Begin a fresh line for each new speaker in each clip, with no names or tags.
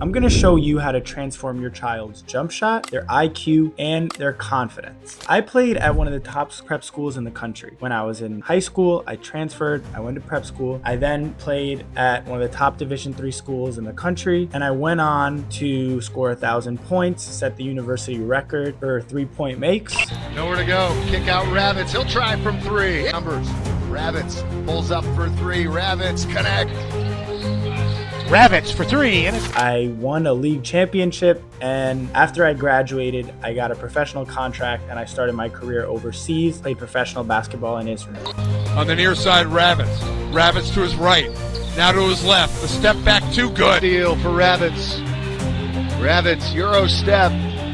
I'm gonna show you how to transform your child's jump shot, their IQ, and their confidence. I played at one of the top prep schools in the country. When I was in high school, I transferred, I went to prep school. I then played at one of the top Division III schools in the country, and I went on to score 1,000 points, set the university record for 3-point makes.
Nowhere to go. Kick out Ravitz. He'll try from 3. Numbers. Ravitz pulls up for 3. Ravitz connect.
Ravitz for 3. And
I won a league championship, and after I graduated, I got a professional contract and I started my career overseas, played professional basketball in Israel.
On the near side, Ravitz. Ravitz to his right. Now to his left. The step back too good.
Deal for Ravitz. Ravitz, Euro step.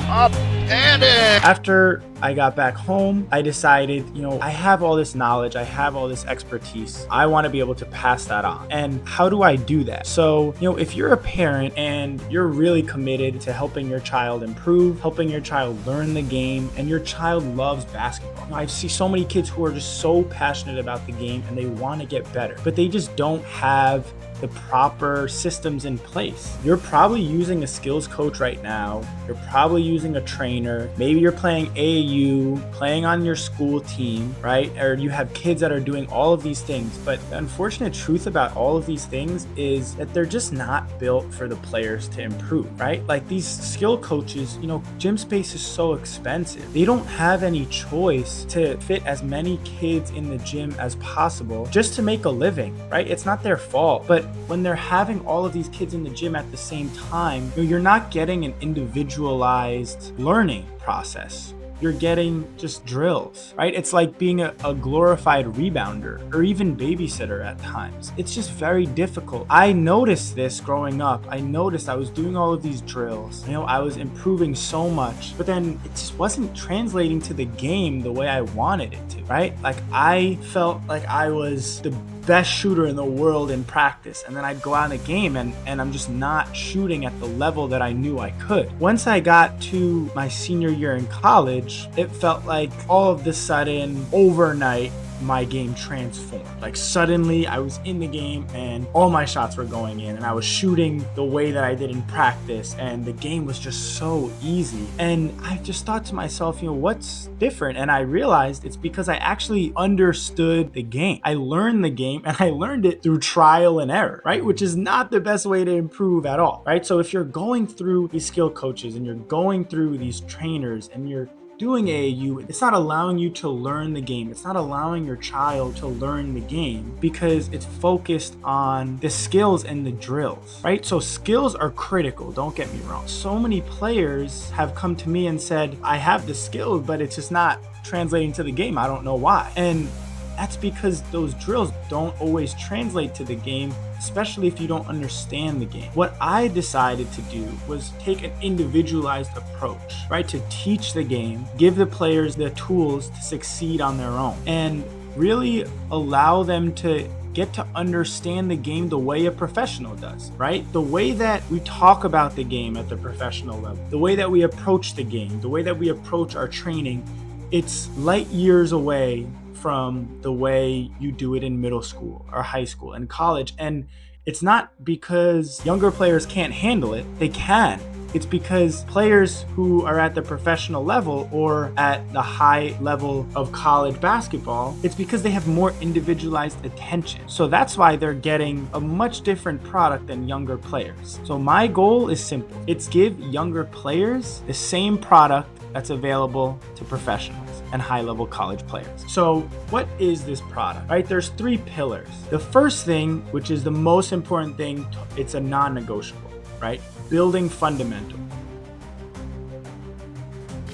Up and in.
After I got back home, I decided, I have all this knowledge, I have all this expertise. I want to be able to pass that on. And how do I do that? So, if you're a parent and you're really committed to helping your child improve, helping your child learn the game, and your child loves basketball. I see so many kids who are just so passionate about the game and they want to get better, but they just don't have the proper systems in place. You're probably using a skills coach right now. You're probably using a trainer. Maybe you're playing AAU, playing on your school team, right? Or you have kids that are doing all of these things. But the unfortunate truth about all of these things is that they're just not built for the players to improve, right? Like these skill coaches, gym space is so expensive. They don't have any choice to fit as many kids in the gym as possible just to make a living, right? It's not their fault. But when they're having all of these kids in the gym at the same time, you're not getting an individualized learning process. You're getting just drills, right? It's like being a glorified rebounder or even babysitter at times. It's just very difficult. I noticed this growing up. I noticed I was doing all of these drills. I was improving so much, but then it just wasn't translating to the game the way I wanted it to, right? Like I felt like I was the best shooter in the world in practice, and then I'd go out in a game and I'm just not shooting at the level that I knew I could. Once I got to my senior year in college, it felt like all of a sudden, overnight, my game transformed. Like suddenly I was in the game and all my shots were going in and I was shooting the way that I did in practice and the game was just so easy. And I just thought to myself, what's different? And I realized it's because I actually understood the game. I learned the game and I learned it through trial and error, right? Which is not the best way to improve at all, right? So if you're going through these skill coaches and you're going through these trainers and you're doing AAU, it's not allowing you to learn the game. It's not allowing your child to learn the game because it's focused on the skills and the drills, right? So skills are critical, don't get me wrong. So many players have come to me and said, I have the skills, but it's just not translating to the game. I don't know why. And that's because those drills don't always translate to the game, especially if you don't understand the game. What I decided to do was take an individualized approach, right? To teach the game, give the players the tools to succeed on their own, and really allow them to get to understand the game the way a professional does, right? The way that we talk about the game at the professional level, the way that we approach the game, the way that we approach our training, it's light years away from the way you do it in middle school or high school and college. And it's not because younger players can't handle it. They can. It's because players who are at the professional level or at the high level of college basketball, it's because they have more individualized attention. So that's why they're getting a much different product than younger players. So my goal is simple. It's give younger players the same product that's available to professionals and high-level college players. So what is this product, right? There's 3 pillars. The first thing, which is the most important thing, it's a non-negotiable, right? Building fundamental.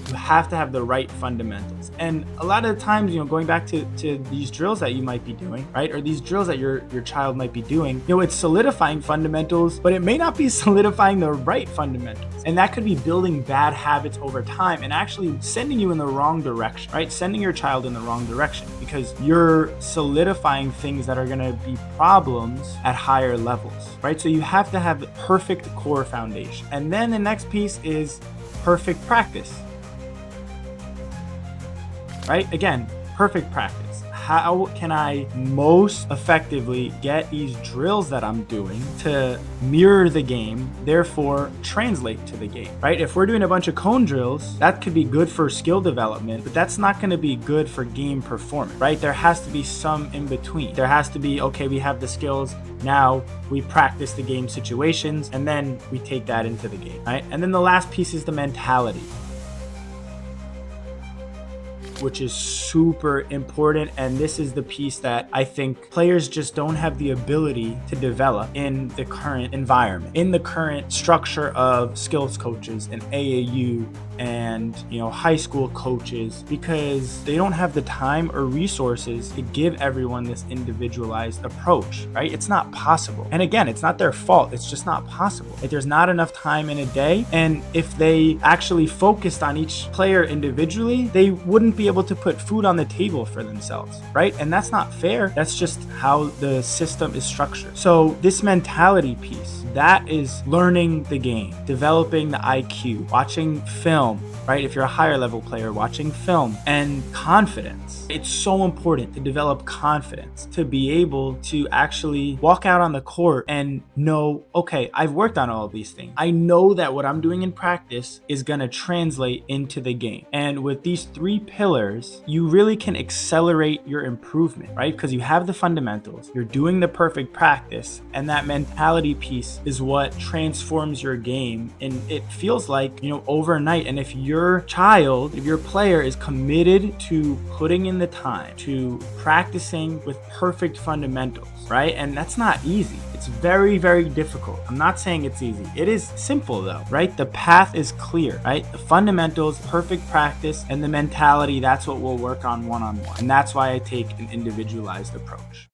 You have to have the right fundamentals. And a lot of the times, going back to these drills that you might be doing, right? Or these drills that your child might be doing, it's solidifying fundamentals, but it may not be solidifying the right fundamentals. And that could be building bad habits over time and actually sending you in the wrong direction, right? Sending your child in the wrong direction because you're solidifying things that are gonna be problems at higher levels, right? So you have to have the perfect core foundation. And then the next piece is perfect practice. Right? Again, perfect practice. how can I most effectively get these drills that I'm doing to mirror the game, therefore translate to the game, right? If we're doing a bunch of cone drills, that could be good for skill development, but that's not going to be good for game performance, right? There has to be some in between. There has to be, okay, we have the skills, now we practice the game situations, and then we take that into the game, right? And then the last piece is the mentality, which is super important. And this is the piece that I think players just don't have the ability to develop in the current environment, in the current structure of skills coaches and AAU and, you know, high school coaches, because they don't have the time or resources to give everyone this individualized approach, right? It's not possible. And again, it's not their fault. It's just not possible. Like, there's not enough time in a day. And if they actually focused on each player individually, they wouldn't be able to put food on the table for themselves, right? And that's not fair. That's just how the system is structured. So this mentality piece, that is learning the game, developing the IQ, watching film, right? If you're a higher level player, watching film, and confidence. It's so important to develop confidence, to be able to actually walk out on the court and know, okay, I've worked on all of these things. I know that what I'm doing in practice is going to translate into the game. And with these 3 pillars, you really can accelerate your improvement, right? Because you have the fundamentals, you're doing the perfect practice, and that mentality piece is what transforms your game. And it feels like, you know, overnight. And if your child, if your player is committed to putting in the time, to practicing with perfect fundamentals, right? And that's not easy. It's very, very difficult. I'm not saying it's easy. It is simple though, right? The path is clear, right? The fundamentals, perfect practice, and the mentality, that's what we'll work on one-on-one. And that's why I take an individualized approach.